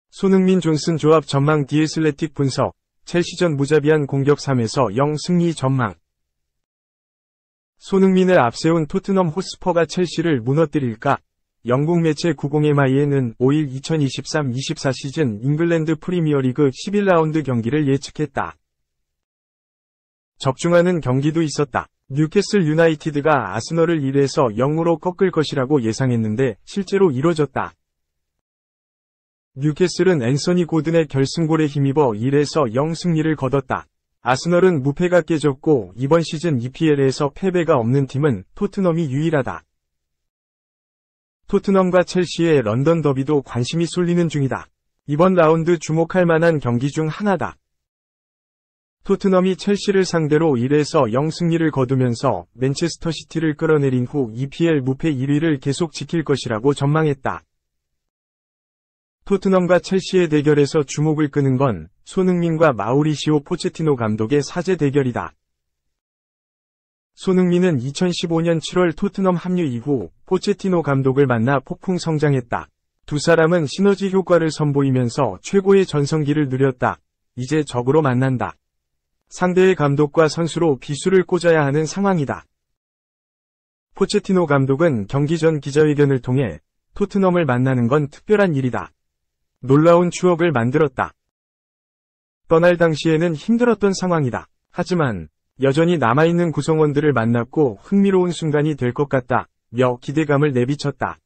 손흥민 존슨 조합 전망 디애슬레틱 분석, 첼시전 무자비한 공격 3에서 0 승리 전망. 손흥민을 앞세운 토트넘 호스퍼가 첼시를 무너뜨릴까? 영국 매체 90MIN은 5일 2023-24 시즌 잉글랜드 프리미어리그 11라운드 경기를 예측했다. 적중하는 경기도 있었다. 뉴캐슬 유나이티드가 아스널을 1에서 0으로 꺾을 것이라고 예상했는데 실제로 이뤄졌다. 뉴캐슬은 앤서니 고든의 결승골에 힘입어 1에서 0 승리를 거뒀다. 아스널은 무패가 깨졌고 이번 시즌 EPL에서 패배가 없는 팀은 토트넘이 유일하다. 토트넘과 첼시의 런던 더비도 관심이 쏠리는 중이다. 이번 라운드 주목할 만한 경기 중 하나다. 토트넘이 첼시를 상대로 1에서 0 승리를 거두면서 맨체스터 시티를 끌어내린 후 EPL 무패 1위를 계속 지킬 것이라고 전망했다. 토트넘과 첼시의 대결에서 주목을 끄는 건 손흥민과 마우리시오 포체티노 감독의 사제 대결이다. 손흥민은 2015년 7월 토트넘 합류 이후 포체티노 감독을 만나 폭풍 성장했다. 두 사람은 시너지 효과를 선보이면서 최고의 전성기를 누렸다. 이제 적으로 만난다. 상대의 감독과 선수로 비수를 꽂아야 하는 상황이다. 포체티노 감독은 경기 전 기자회견을 통해 토트넘을 만나는 건 특별한 일이다. 놀라운 추억을 만들었다. 떠날 당시에는 힘들었던 상황이다. 하지만 여전히 남아있는 구성원들을 만났고 흥미로운 순간이 될 것 같다. 며 기대감을 내비쳤다.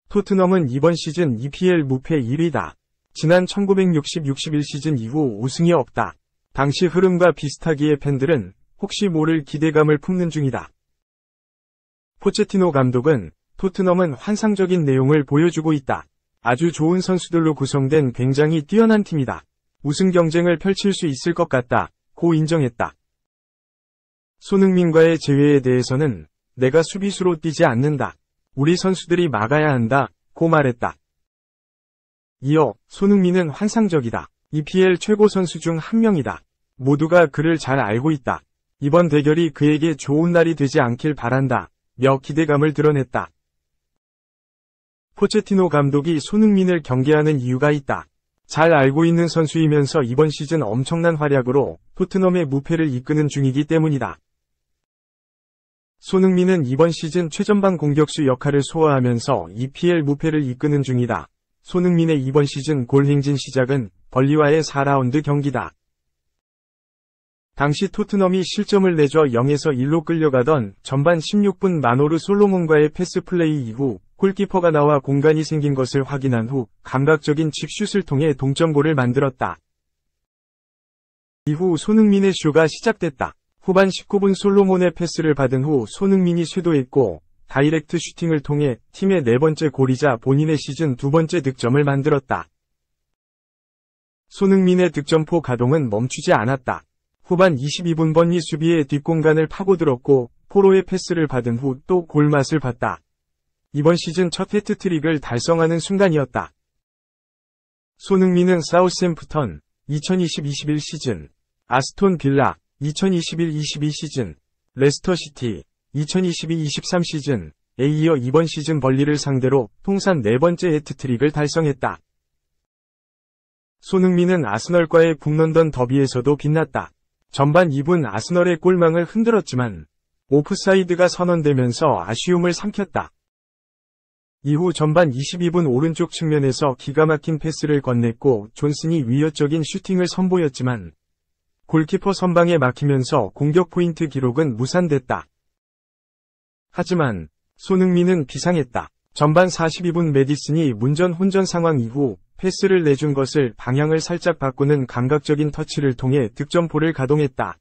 토트넘은 이번 시즌 EPL 무패 1위다. 지난 1960-61 시즌 이후 우승이 없다. 당시 흐름과 비슷하기에 팬들은 혹시 모를 기대감을 품는 중이다. 포체티노 감독은 토트넘은 환상적인 내용을 보여주고 있다. 아주 좋은 선수들로 구성된 굉장히 뛰어난 팀이다. 우승 경쟁을 펼칠 수 있을 것 같다. 고 인정했다. 손흥민과의 재회에 대해서는 내가 수비수로 뛰지 않는다. 우리 선수들이 막아야 한다. 고 말했다. 이어 손흥민은 환상적이다. EPL 최고 선수 중 한 명이다. 모두가 그를 잘 알고 있다. 이번 대결이 그에게 좋은 날이 되지 않길 바란다. 며 기대감을 드러냈다. 포체티노 감독이 손흥민을 경계하는 이유가 있다. 잘 알고 있는 선수이면서 이번 시즌 엄청난 활약으로 토트넘의 무패를 이끄는 중이기 때문이다. 손흥민은 이번 시즌 최전방 공격수 역할을 소화하면서 EPL 무패를 이끄는 중이다. 손흥민의 이번 시즌 골 행진 시작은 벌리와의 4라운드 경기다. 당시 토트넘이 실점을 내줘 0에서 1로 끌려가던 전반 16분 마노르 솔로몬과의 패스 플레이 이후 골키퍼가 나와 공간이 생긴 것을 확인한 후 감각적인 칩슛을 통해 동점골을 만들었다. 이후 손흥민의 쇼가 시작됐다. 후반 19분 솔로몬의 패스를 받은 후 손흥민이 쇄도했고 다이렉트 슈팅을 통해 팀의 4번째 골이자 본인의 시즌 2번째 득점을 만들었다. 손흥민의 득점포 가동은 멈추지 않았다. 후반 22분 번니 수비의 뒷공간을 파고들었고 포로의 패스를 받은 후 또 골맛을 봤다. 이번 시즌 첫 해트트릭을 달성하는 순간이었다. 손흥민은 사우스햄프턴 2020-21 시즌, 아스톤 빌라 2021-22 시즌, 레스터시티 2022-23 시즌에 이어 이번 시즌 벌리를 상대로 통산 4번째 해트트릭을 달성했다. 손흥민은 아스널과의 북런던 더비에서도 빛났다. 전반 2분 아스널의 골망을 흔들었지만 오프사이드가 선언되면서 아쉬움을 삼켰다. 이후 전반 22분 오른쪽 측면에서 기가 막힌 패스를 건넸고 존슨이 위협적인 슈팅을 선보였지만 골키퍼 선방에 막히면서 공격 포인트 기록은 무산됐다. 하지만 손흥민은 비상했다. 전반 42분 메디슨이 문전 혼전 상황 이후 패스를 내준 것을 방향을 살짝 바꾸는 감각적인 터치를 통해 득점포를 가동했다.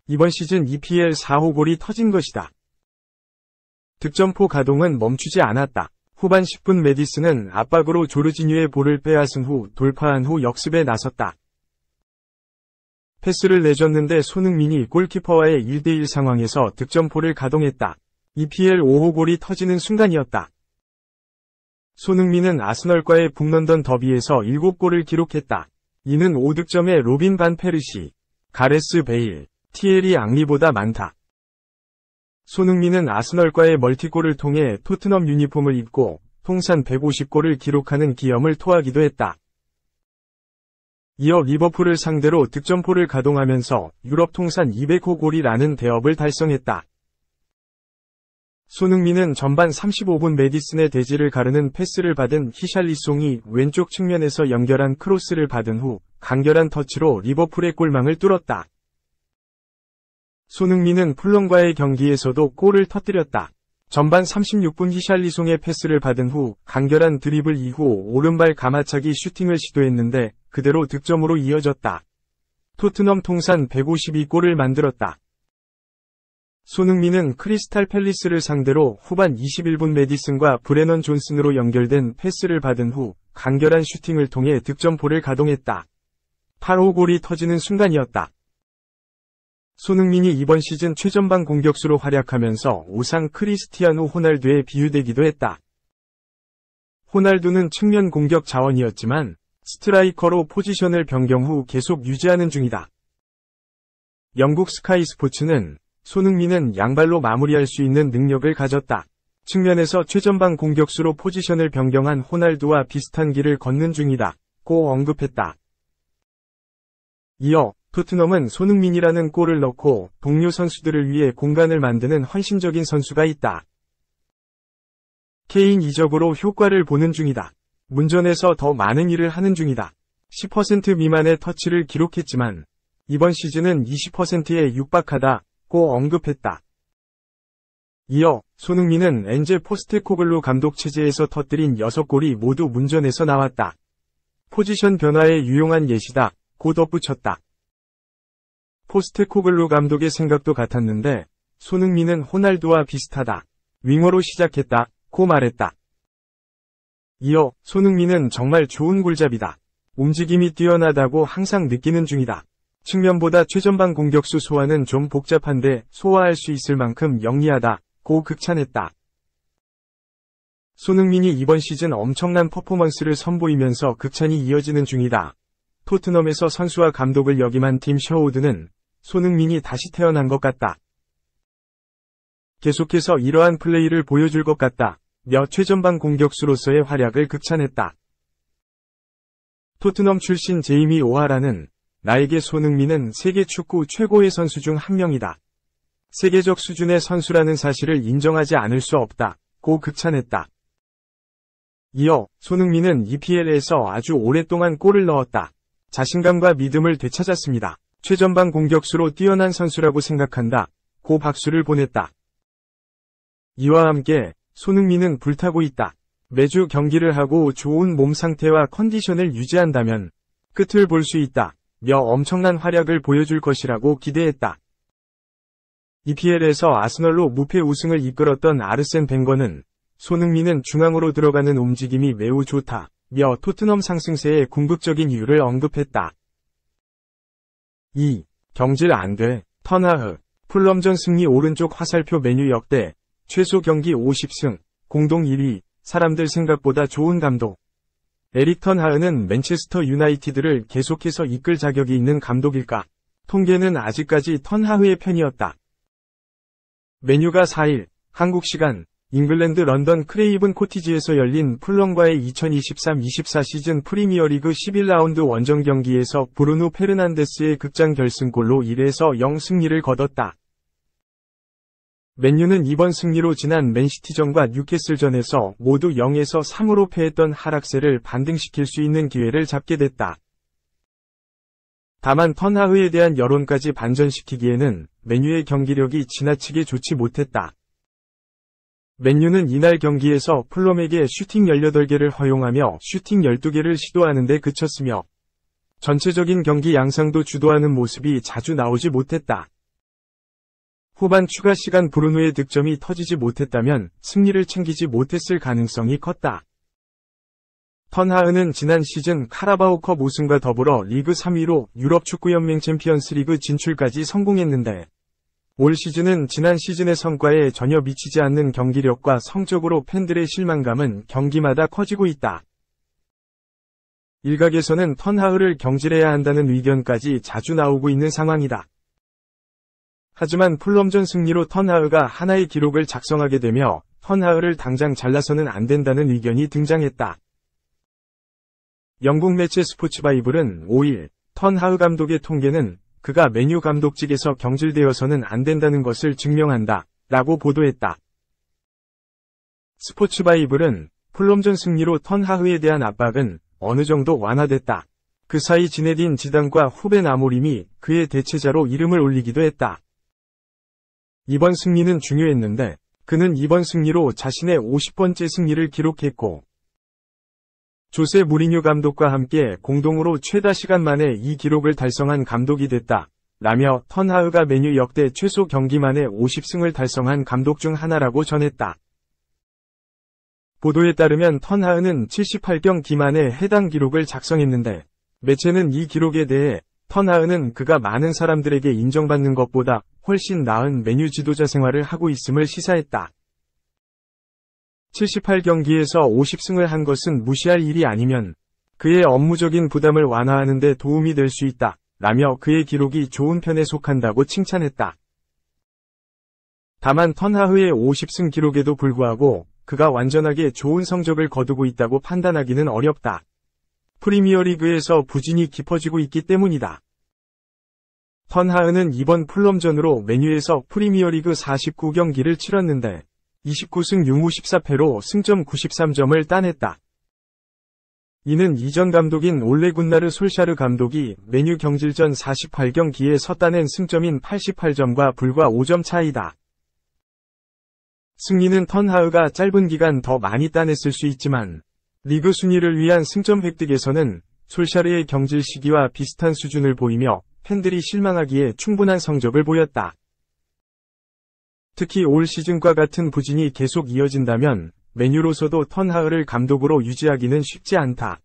이번 시즌 EPL 4호 골이 터진 것이다. 득점포 가동은 멈추지 않았다. 후반 10분 메디슨은 압박으로 조르지뉴의 볼을 빼앗은 후 돌파한 후 역습에 나섰다. 패스를 내줬는데 손흥민이 골키퍼와의 1대1 상황에서 득점포를 가동했다. EPL 5호 골이 터지는 순간이었다. 손흥민은 아스널과의 북런던 더비에서 7골을 기록했다. 이는 5득점의 로빈 반 페르시, 가레스 베일, 티에리 앙리보다 많다. 손흥민은 아스널과의 멀티골을 통해 토트넘 유니폼을 입고 통산 150골을 기록하는 기염을 토하기도 했다. 이어 리버풀을 상대로 득점포를 가동하면서 유럽 통산 200호 골이라는 대업을 달성했다. 손흥민은 전반 35분 메디슨의 대지를 가르는 패스를 받은 히샬리송이 왼쪽 측면에서 연결한 크로스를 받은 후 간결한 터치로 리버풀의 골망을 뚫었다. 손흥민은 풀럼과의 경기에서도 골을 터뜨렸다. 전반 36분 히샬리송의 패스를 받은 후 간결한 드리블 이후 오른발 가마차기 슈팅을 시도했는데 그대로 득점으로 이어졌다. 토트넘 통산 152골을 만들었다. 손흥민은 크리스탈 팰리스를 상대로 후반 21분 메디슨과 브레넌 존슨으로 연결된 패스를 받은 후 간결한 슈팅을 통해 득점포를 가동했다. 8호 골이 터지는 순간이었다. 손흥민이 이번 시즌 최전방 공격수로 활약하면서 우상 크리스티아누 호날두에 비유되기도 했다. 호날두는 측면 공격 자원이었지만 스트라이커로 포지션을 변경 후 계속 유지하는 중이다. 영국 스카이 스포츠는 손흥민은 양발로 마무리할 수 있는 능력을 가졌다. 측면에서 최전방 공격수로 포지션을 변경한 호날두와 비슷한 길을 걷는 중이다. 고 언급했다. 이어 토트넘은 손흥민이라는 골을 넣고 동료 선수들을 위해 공간을 만드는 헌신적인 선수가 있다. 케인 이적으로 효과를 보는 중이다. 문전에서 더 많은 일을 하는 중이다. 10% 미만의 터치를 기록했지만 이번 시즌은 20%에 육박하다. 고 언급했다. 이어 손흥민은 엔제 포스테코글루 감독 체제에서 터뜨린 6골이 모두 문전에서 나왔다. 포지션 변화에 유용한 예시다. 고 덧붙였다. 포스테코글루 감독의 생각도 같았는데 손흥민은 호날두와 비슷하다. 윙어로 시작했다. 고 말했다. 이어 손흥민은 정말 좋은 골잡이다. 움직임이 뛰어나다고 항상 느끼는 중이다. 측면보다 최전방 공격수 소화는 좀 복잡한데 소화할 수 있을 만큼 영리하다. 고 극찬했다. 손흥민이 이번 시즌 엄청난 퍼포먼스를 선보이면서 극찬이 이어지는 중이다. 토트넘에서 선수와 감독을 역임한 팀 셔우드는 손흥민이 다시 태어난 것 같다. 계속해서 이러한 플레이를 보여줄 것 같다. 며 최전방 공격수로서의 활약을 극찬했다. 토트넘 출신 제이미 오하라는 나에게 손흥민은 세계 축구 최고의 선수 중 한 명이다. 세계적 수준의 선수라는 사실을 인정하지 않을 수 없다. 고 극찬했다. 이어 손흥민은 EPL에서 아주 오랫동안 골을 넣었다. 자신감과 믿음을 되찾았습니다. 최전방 공격수로 뛰어난 선수라고 생각한다. 고 박수를 보냈다. 이와 함께 손흥민은 불타고 있다. 매주 경기를 하고 좋은 몸 상태와 컨디션을 유지한다면 끝을 볼 수 있다. 며 엄청난 활약을 보여줄 것이라고 기대했다. EPL에서 아스널로 무패 우승을 이끌었던 아르센 벵거는 손흥민은 중앙으로 들어가는 움직임이 매우 좋다. 며 토트넘 상승세의 궁극적인 이유를 언급했다. 2. 경질 안 돼. 턴하흐. 풀럼전 승리 오른쪽 화살표 메뉴 역대. 최소 경기 50승. 공동 1위. 사람들 생각보다 좋은 감독. 에릭 턴하흐는 맨체스터 유나이티드를 계속해서 이끌 자격이 있는 감독일까? 통계는 아직까지 턴하흐의 편이었다. 맨유가 4일, 한국 시간, 잉글랜드 런던 크레이븐 코티지에서 열린 풀럼과의 2023-24 시즌 프리미어리그 11라운드 원정 경기에서 브루누 페르난데스의 극장 결승골로 1에서 0 승리를 거뒀다. 맨유는 이번 승리로 지난 맨시티전과 뉴캐슬전에서 모두 0에서 3으로 패했던 하락세를 반등시킬 수 있는 기회를 잡게 됐다. 다만 턴하흐에 대한 여론까지 반전시키기에는 맨유의 경기력이 지나치게 좋지 못했다. 맨유는 이날 경기에서 풀럼에게 슈팅 18개를 허용하며 슈팅 12개를 시도하는 데 그쳤으며 전체적인 경기 양상도 주도하는 모습이 자주 나오지 못했다. 후반 추가 시간 브루누의 득점이 터지지 못했다면 승리를 챙기지 못했을 가능성이 컸다. 턴하흐는 지난 시즌 카라바오컵 우승과 더불어 리그 3위로 유럽 축구연맹 챔피언스리그 진출까지 성공했는데 올 시즌은 지난 시즌의 성과에 전혀 미치지 않는 경기력과 성적으로 팬들의 실망감은 경기마다 커지고 있다. 일각에서는 턴하흐를 경질해야 한다는 의견까지 자주 나오고 있는 상황이다. 하지만 풀럼전 승리로 턴하흐가 하나의 기록을 작성하게 되며 턴하흐를 당장 잘라서는 안 된다는 의견이 등장했다. 영국 매체 스포츠바이블은 5일 턴하흐 감독의 통계는 그가 맨유 감독직에서 경질되어서는 안 된다는 것을 증명한다 라고 보도했다. 스포츠바이블은 풀럼전 승리로 턴하흐에 대한 압박은 어느 정도 완화됐다. 그 사이 지네딘 지단과 후벤 아모림이 그의 대체자로 이름을 올리기도 했다. 이번 승리는 중요했는데 그는 이번 승리로 자신의 50번째 승리를 기록했고 조세 무리뉴 감독과 함께 공동으로 최다 시간 만에 이 기록을 달성한 감독이 됐다. 라며 턴하흐가 맨유 역대 최소 경기 만에 50승을 달성한 감독 중 하나라고 전했다. 보도에 따르면 턴하흐는 78경기 만에 해당 기록을 작성했는데 매체는 이 기록에 대해 턴하흐는 그가 많은 사람들에게 인정받는 것보다 훨씬 나은 맨유 지도자 생활을 하고 있음을 시사했다. 78경기에서 50승을 한 것은 무시할 일이 아니면 그의 업무적인 부담을 완화하는 데 도움이 될 수 있다. 라며 그의 기록이 좋은 편에 속한다고 칭찬했다. 다만 턴하흐의 50승 기록에도 불구하고 그가 완전하게 좋은 성적을 거두고 있다고 판단하기는 어렵다. 프리미어리그에서 부진이 깊어지고 있기 때문이다. 턴하흐는 이번 풀럼전으로 맨유에서 프리미어리그 49경기를 치렀는데 29승 6무 14패로 승점 93점을 따냈다. 이는 이전 감독인 올레 군나르 솔샤르 감독이 맨유 경질전 48경기에 섰다낸 승점인 88점과 불과 5점 차이다. 승리는 턴하흐가 짧은 기간 더 많이 따냈을 수 있지만 리그 순위를 위한 승점 획득에서는 솔샤르의 경질 시기와 비슷한 수준을 보이며 팬들이 실망하기에 충분한 성적을 보였다. 특히 올 시즌과 같은 부진이 계속 이어진다면 맨유로서도 턴하흐를 감독으로 유지하기는 쉽지 않다.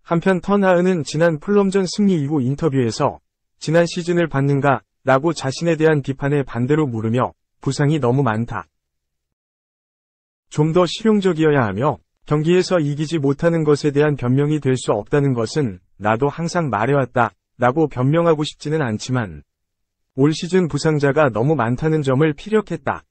한편 턴하흐는 지난 풀럼전 승리 이후 인터뷰에서 지난 시즌을 봤는가? 라고 자신에 대한 비판에 반대로 물으며 부상이 너무 많다. 좀 더 실용적이어야 하며 경기에서 이기지 못하는 것에 대한 변명이 될 수 없다는 것은 나도 항상 말해왔다. 라고 변명하고 싶지는 않지만 올 시즌 부상자가 너무 많다는 점을 피력했다.